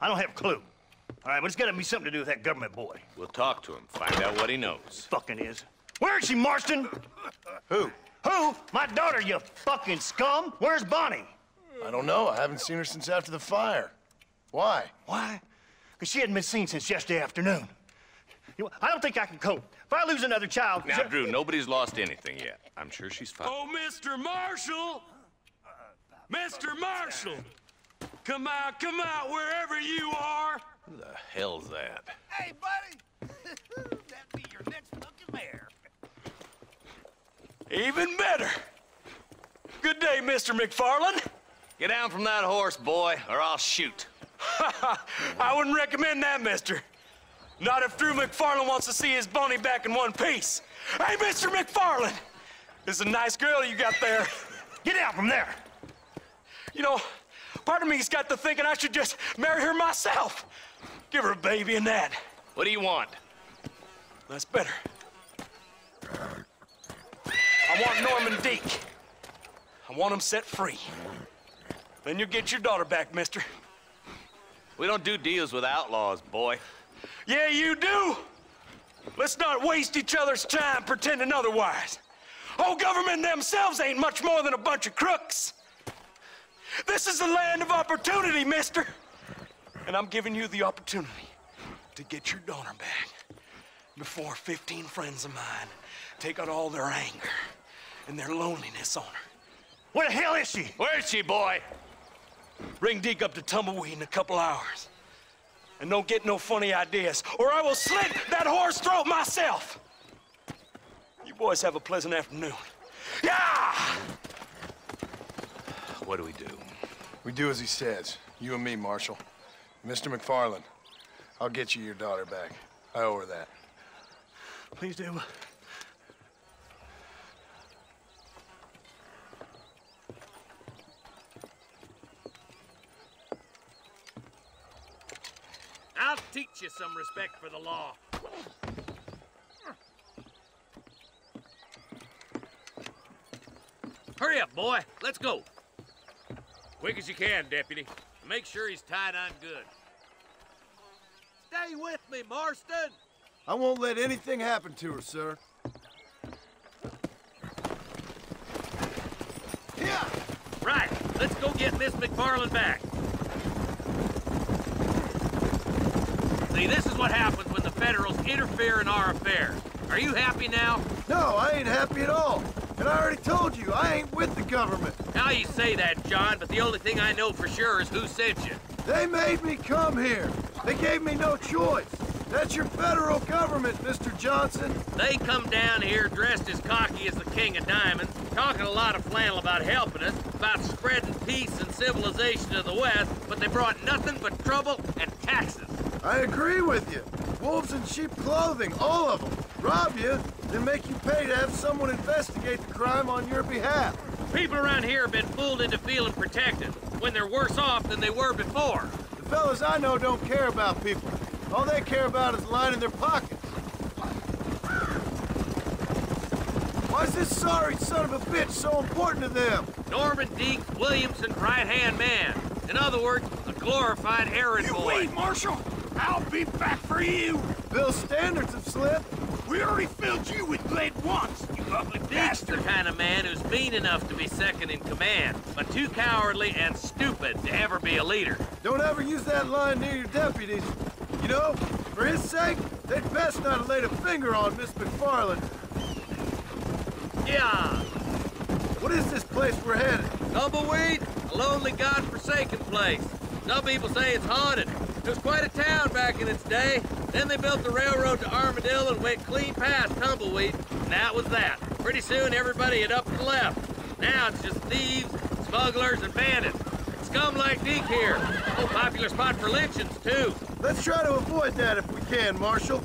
I don't have a clue. All right, but it's gotta be something to do with that government boy. We'll talk to him, find out what he knows. Fucking is. Where is she, Marston? Who? Who? My daughter, you fucking scum. Where's Bonnie? I don't know. I haven't seen her since after the fire. Why? Why? Because she hadn't been seen since yesterday afternoon. I don't think I can cope. If I lose another child... Now, Drew, nobody's lost anything yet. I'm sure she's fine. Oh, Mr. Marshall! Mr. Marshall! Come out, wherever you are! Who the hell's that? Hey, buddy! That'd be your next fucking mayor. Even better! Good day, Mr. McFarland. Get down from that horse, boy, or I'll shoot. I wouldn't recommend that, mister. Not if Drew McFarland wants to see his Bonnie back in one piece. Hey, Mr. McFarland! This is a nice girl you got there. Get out from there! You know, part of me's got to thinking I should just marry her myself. Give her a baby and that. What do you want? That's better. I want Norman Deek. I want him set free. Then you'll get your daughter back, mister. We don't do deals with outlaws, boy. Yeah, you do. Let's not waste each other's time pretending otherwise. Oh, government themselves ain't much more than a bunch of crooks. This is the land of opportunity, mister. And I'm giving you the opportunity to get your daughter back before 15 friends of mine take out all their anger and their loneliness on her. Where the hell is she? Where is she, boy? Bring Deke up to Tumbleweed in a couple hours. And don't get no funny ideas, or I will slit that whore's throat myself. You boys have a pleasant afternoon. Yeah! What do we do? We do as he says. You and me, Marshal. Mr. McFarland, I'll get you your daughter back. I owe her that. Please do. I'll teach you some respect for the law. Hurry up, boy. Let's go. Quick as you can, deputy. Make sure he's tied on good. Stay with me, Marston. I won't let anything happen to her, sir. Yeah. Right. Let's go get Miss McFarland back. See, this is what happens when the Federals interfere in our affairs. Are you happy now? No, I ain't happy at all. And I already told you, I ain't with the government. Now you say that, John, but the only thing I know for sure is who sent you. They made me come here. They gave me no choice. That's your federal government, Mr. Johnson. They come down here dressed as cocky as the King of Diamonds, talking a lot of flannel about helping us, about spreading peace and civilization to the West, but they brought nothing but trouble and taxes. I agree with you. Wolves in sheep clothing, all of them. Rob you, then make you pay to have someone investigate the crime on your behalf. People around here have been fooled into feeling protected, when they're worse off than they were before. The fellas I know don't care about people. All they care about is lining their pockets. Why's this sorry son of a bitch so important to them? Norman Deek, Williamson's right-hand man. In other words, a glorified errand boy. Wait, Marshal! I'll be back for you! Bill's standards have slipped. We already filled you with lead once, you ugly Deek's the bastard! kind of man who's mean enough to be second in command, but too cowardly and stupid to ever be a leader. Don't ever use that line near your deputies. You know, for his sake, they'd best not have laid a finger on Miss McFarland. Yeah. What is this place we're headed? Tumbleweed, a lonely, godforsaken place. Some people say it's haunted. It was quite a town back in its day. Then they built the railroad to Armadillo and went clean past Tumbleweed, and that was that. Pretty soon, everybody had up and left. Now it's just thieves, smugglers, and bandits. Scum like Deke here. Oh, popular spot for lynchings, too. Let's try to avoid that if we can, Marshal.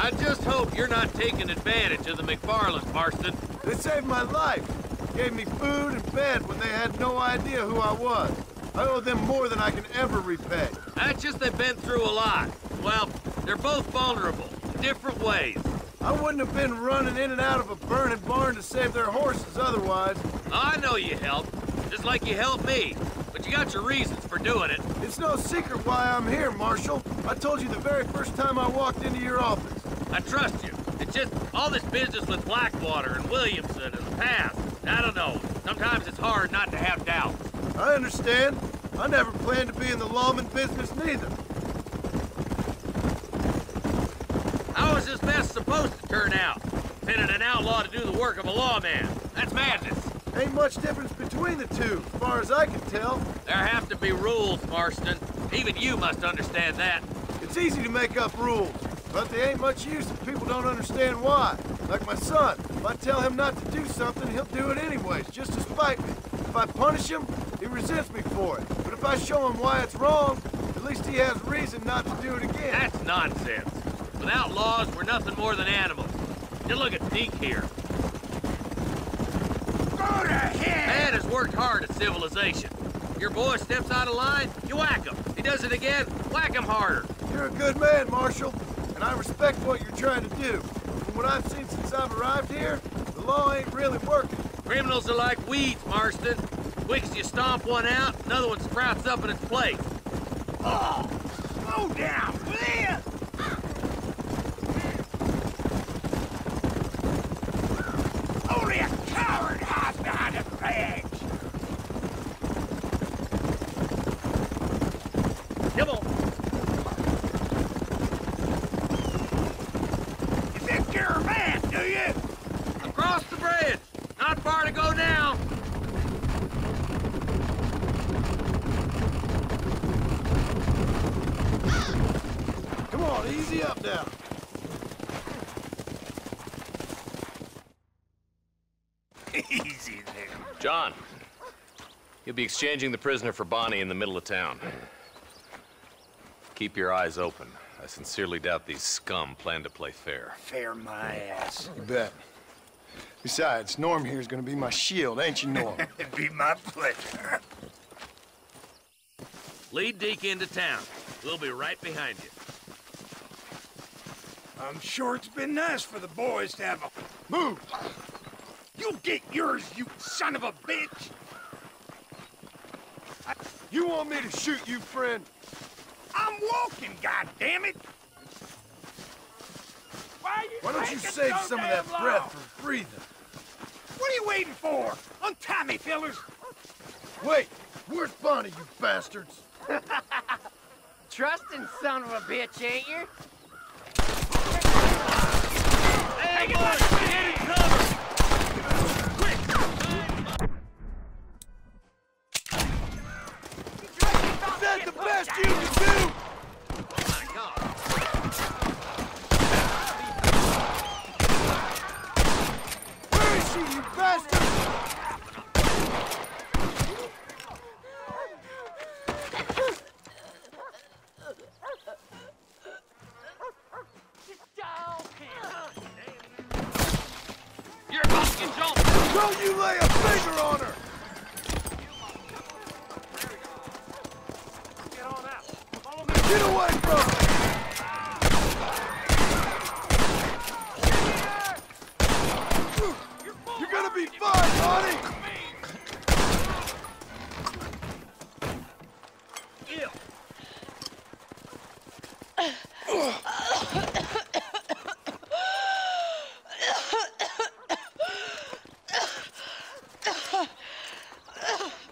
I just hope you're not taking advantage of the McFarlands, Marston. They saved my life. Gave me food and bed when they had no idea who I was. I owe them more than I can ever repay. That's just they've been through a lot. Well, they're both vulnerable, in different ways. I wouldn't have been running in and out of a burning barn to save their horses otherwise. I know you helped, just like you helped me. But but you got your reasons for doing it. It's no secret why I'm here, Marshal. I told you the very first time I walked into your office. I trust you. It's just all this business with Blackwater and Williamson and the past. I don't know. Sometimes it's hard not to have doubt. I understand. I never planned to be in the lawman business neither. How is this mess supposed to turn out? Sending an outlaw to do the work of a lawman. That's madness. Ain't much difference between the two, as far as I can tell. There have to be rules, Marston. Even you must understand that. It's easy to make up rules, but they ain't much use if people don't understand why. Like my son. If I tell him not to do something, he'll do it anyways, just to spite me. If I punish him, he resents me for it. But if I show him why it's wrong, at least he has reason not to do it again. That's nonsense. Without laws, we're nothing more than animals. Just look at Deke here. Go to hell! Man has worked hard at civilization. Your boy steps out of line, you whack him. He does it again, whack him harder. You're a good man, Marshal, and I respect what you're trying to do. From what I've seen since I've arrived here, the law ain't really working. Criminals are like weeds, Marston. Quick as you stomp one out, another one sprouts up in its place. Oh, slow down, will you? Only a coward hides behind a badge. Come on. You think you're a man, do you? Across the bridge. Not far to go now. Come on, easy up now. Easy there. John, you'll be exchanging the prisoner for Bonnie in the middle of town. Keep your eyes open. I sincerely doubt these scum plan to play fair. Fair my ass. You bet. Besides, Norm here's gonna be my shield, ain't you, Norm? It'd be my pleasure. Lead Deke into town. We'll be right behind you. I'm sure it's been nice for the boys to have a... Move! You get yours, you son of a bitch! You want me to shoot you, friend? I'm walking, goddammit! Why don't you save some of that breath for breathing? What are you waiting for? Untie me, fellers! Wait, where's Bonnie, you bastards? Trusting son of a bitch, ain't you? Hey, boys, get in cover! Is that the best you can do? Where is she, you bastard? You're about to get jumped! Don't you lay a finger on her! Get away from her! You're gonna be fine, Bonnie!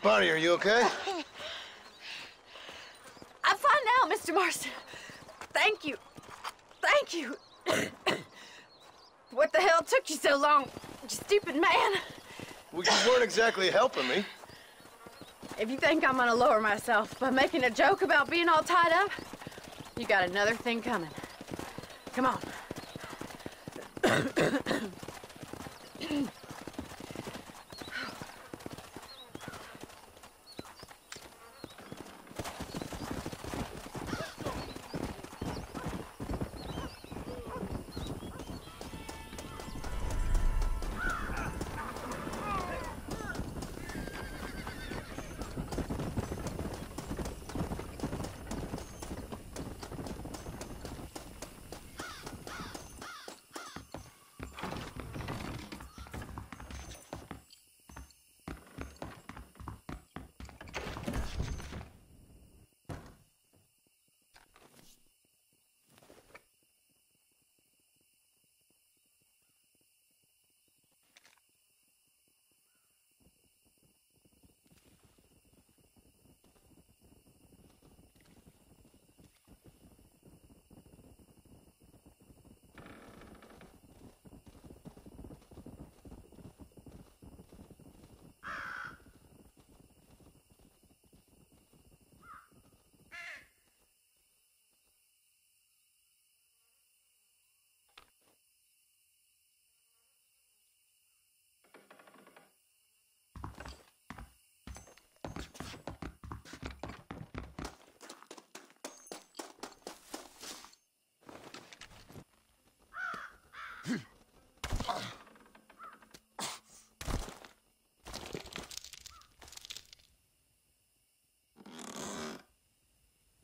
Bonnie, are you okay? I'm fine now, Mr. Marston. Thank you. Thank you. What the hell took you so long, you stupid man? Well, you weren't exactly helping me. If you think I'm gonna lower myself by making a joke about being all tied up, you got another thing coming. Come on.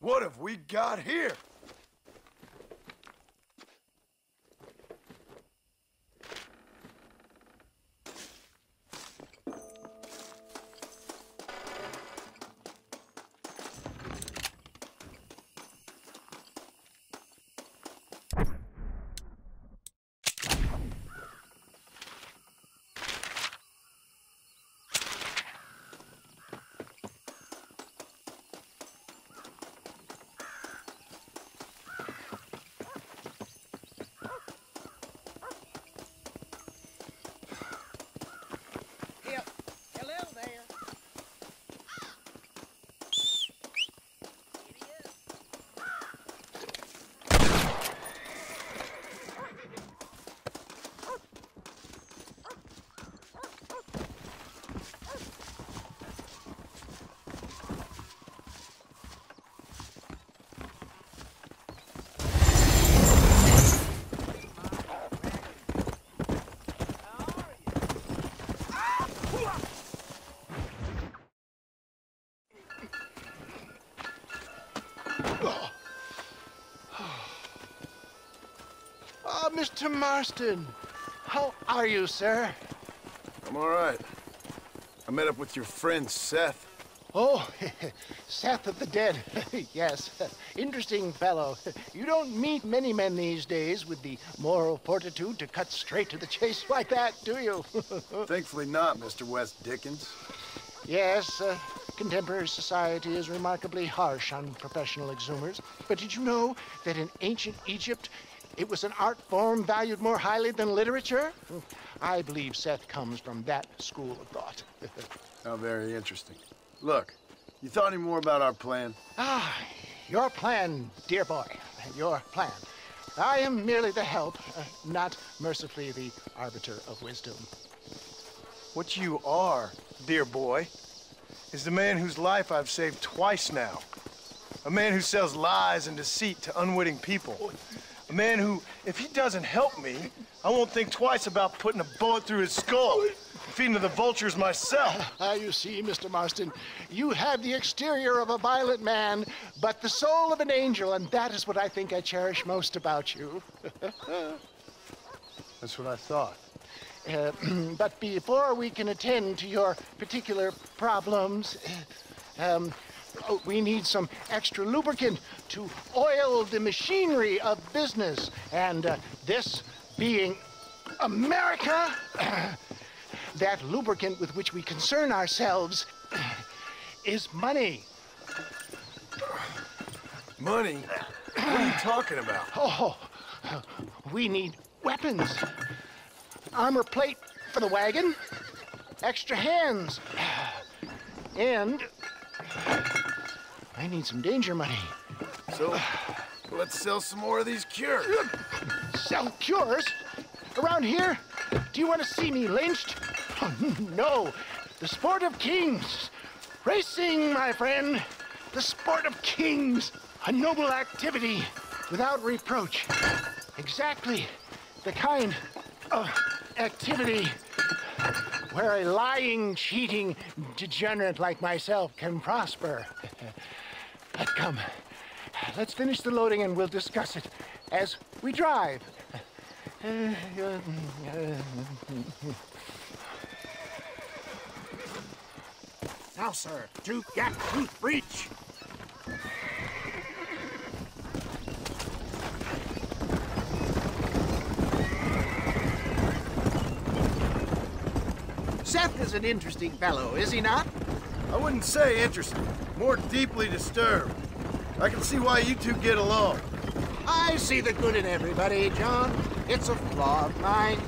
What have we got here? Mr. Marston, how are you, sir? I'm all right. I met up with your friend, Seth. Oh, Seth of the Dead. Yes, interesting fellow. You don't meet many men these days with the moral fortitude to cut straight to the chase like that, do you? Thankfully not, Mr. West Dickens. Yes, contemporary society is remarkably harsh on professional exhumers. But did you know that in ancient Egypt, it was an art form valued more highly than literature? I believe Seth comes from that school of thought. How very interesting. Look, you thought any more about our plan? Ah, your plan, dear boy, your plan. I am merely the help, not mercifully the arbiter of wisdom. What you are, dear boy, is the man whose life I've saved twice now. A man who sells lies and deceit to unwitting people. A man who, if he doesn't help me, I won't think twice about putting a bullet through his skull, feeding to the vultures myself. You see, Mr. Marston, you have the exterior of a violent man, but the soul of an angel, and that is what I think I cherish most about you. That's what I thought. But before we can attend to your particular problems, we need some extra lubricant to oil the machinery of business. And this being America, that lubricant with which we concern ourselves is money. Money? What are you talking about? Oh, we need weapons. Armor plate for the wagon, extra hands, and I need some danger money. So, let's sell some more of these cures. Sell cures? Around here? Do you want to see me lynched? Oh, no. The sport of kings. Racing, my friend. The sport of kings. A noble activity without reproach. Exactly the kind of activity where a lying, cheating degenerate like myself can prosper. But come, let's finish the loading and we'll discuss it as we drive. Now, sir, to Gap Tooth Breach. Seth is an interesting fellow, is he not? I wouldn't say interesting, more deeply disturbed. I can see why you two get along. I see the good in everybody, John. It's a flaw of mine.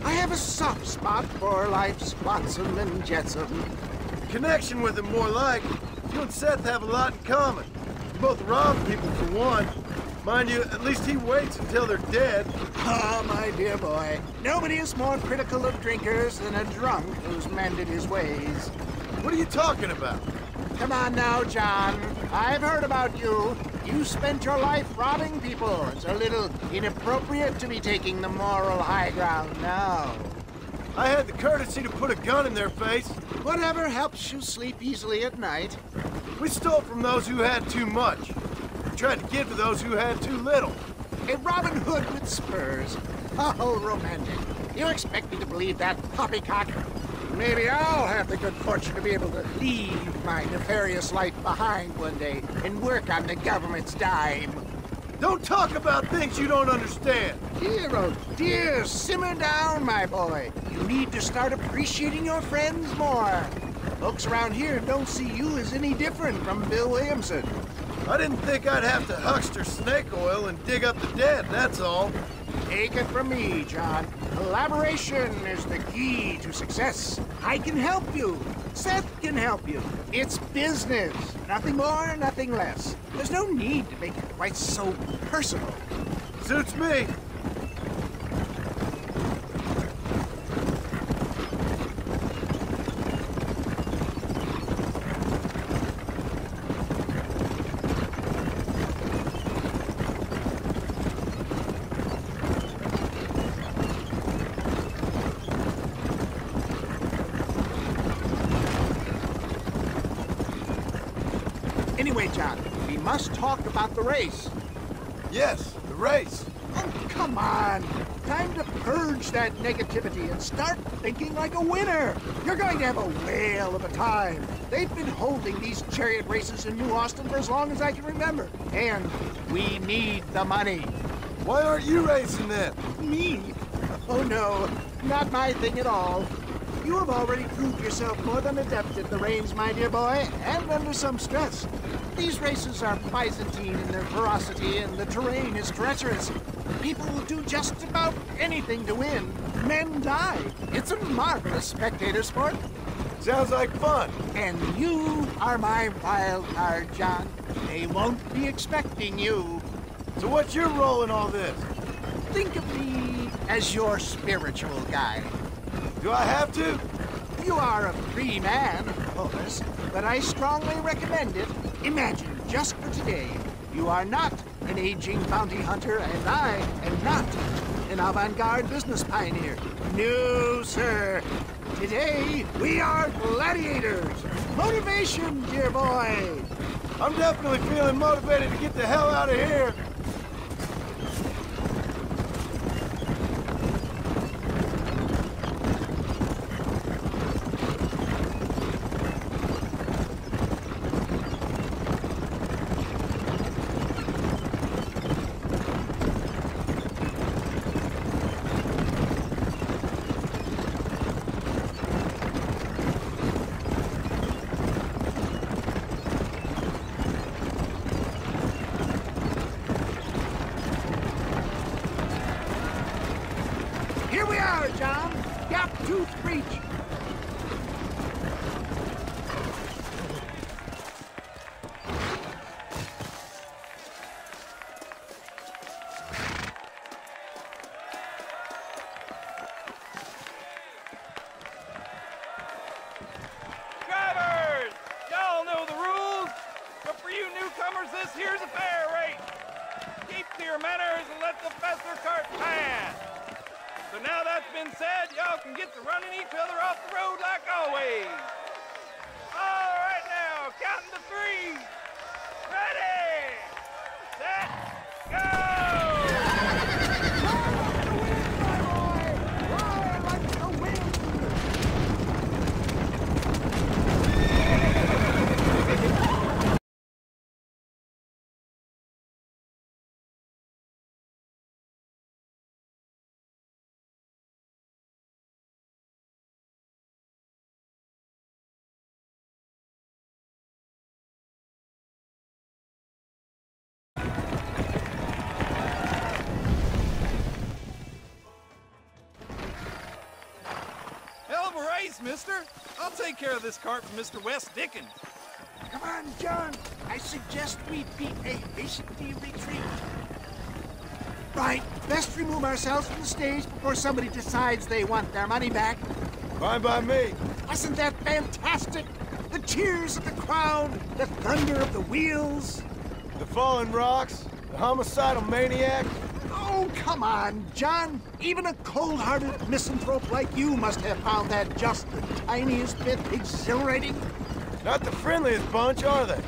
I have a soft spot for life's flotsam and jetsam. Connection with him more like. You and Seth have a lot in common. You both rob people for one. Mind you, at least he waits until they're dead. Ah, my dear boy. Nobody is more critical of drinkers than a drunk who's mended his ways. What are you talking about? Come on now, John. I've heard about you. You spent your life robbing people. It's a little inappropriate to be taking the moral high ground now. I had the courtesy to put a gun in their face. Whatever helps you sleep easily at night. We stole from those who had too much. tried to give to those who had too little. A Robin Hood with spurs. Oh, romantic. You expect me to believe that poppycock? Maybe I'll have the good fortune to be able to leave my nefarious life behind one day and work on the government's dime. Don't talk about things you don't understand. Dear, oh dear, simmer down, my boy. You need to start appreciating your friends more. Folks around here don't see you as any different from Bill Williamson. I didn't think I'd have to huckster snake oil and dig up the dead, that's all. Take it from me, John. Collaboration is the key to success. I can help you. Seth can help you. It's business. Nothing more, nothing less. There's no need to make it quite so personal. Suits me. Anyway, John, we must talk about the race. Yes, the race. Oh, come on. Time to purge that negativity and start thinking like a winner. You're going to have a whale of a time. They've been holding these chariot races in New Austin for as long as I can remember. And we need the money. Why aren't you racing then? Me? Oh no, not my thing at all. You have already proved yourself more than adept at the reins, my dear boy, and under some stress. These races are Byzantine in their ferocity, and the terrain is treacherous. People will do just about anything to win. Men die. It's a marvelous spectator sport. Sounds like fun. And you are my wild card, John. They won't be expecting you. So what's your role in all this? Think of me as your spiritual guide. Do I have to? You are a free man, of course, but I strongly recommend it. Imagine, just for today, you are not an aging bounty hunter, and I am not an avant-garde business pioneer. No, sir. Today, we are gladiators. Motivation, dear boy. I'm definitely feeling motivated to get the hell out of here. Here we are, John. Gap Tooth Breach. Drivers! Y'all know the rules, but for you newcomers, this here's a fair race. Keep to your manners and let the faster cart pass. So now that's been said, y'all can get to running each other off the road like always. All right now, counting to 3. Ready, set, go! Hell of a race, mister. I'll take care of this cart for Mr. Wes Dickens. Come on, John. I suggest we beat a hasty retreat. Right. Best remove ourselves from the stage before somebody decides they want their money back. Fine by me. Wasn't that fantastic? The cheers of the crowd, the thunder of the wheels. The fallen rocks, the homicidal maniac. Oh, come on, John. Even a cold-hearted misanthrope like you must have found that just the tiniest bit exhilarating. Not the friendliest bunch, are they?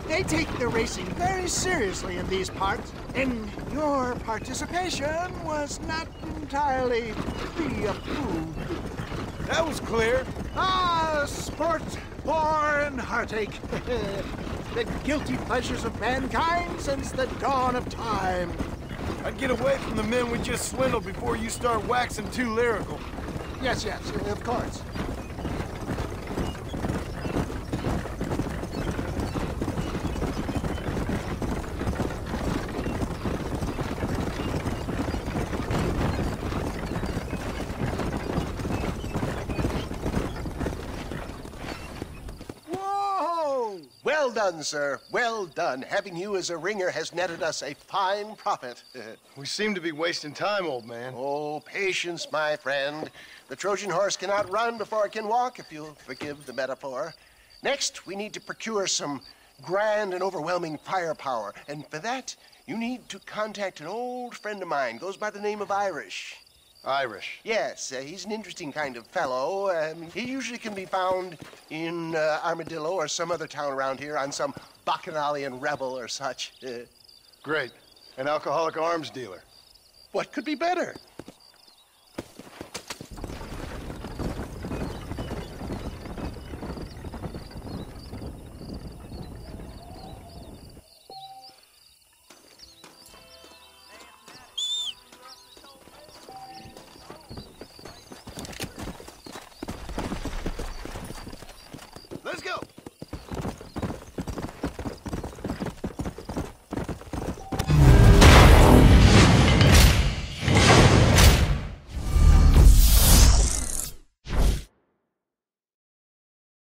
They take the racing very seriously in these parts, and your participation was not entirely pre-approved. That was clear. Ah, sport, war, and heartache. The guilty pleasures of mankind since the dawn of time. I'd get away from the men we just swindled before you start waxing too lyrical. Yes, of course. Well done, sir. Well done. Having you as a ringer has netted us a fine profit. We seem to be wasting time, old man. Oh, patience, my friend. The Trojan horse cannot run before it can walk, if you'll forgive the metaphor. Next, we need to procure some grand and overwhelming firepower. And for that, you need to contact an old friend of mine. Goes by the name of Irish. Irish? Yes, he's an interesting kind of fellow. He usually can be found in Armadillo or some other town around here on some bacchanalian revel or such. Great. An alcoholic arms dealer. What could be better? Let's go.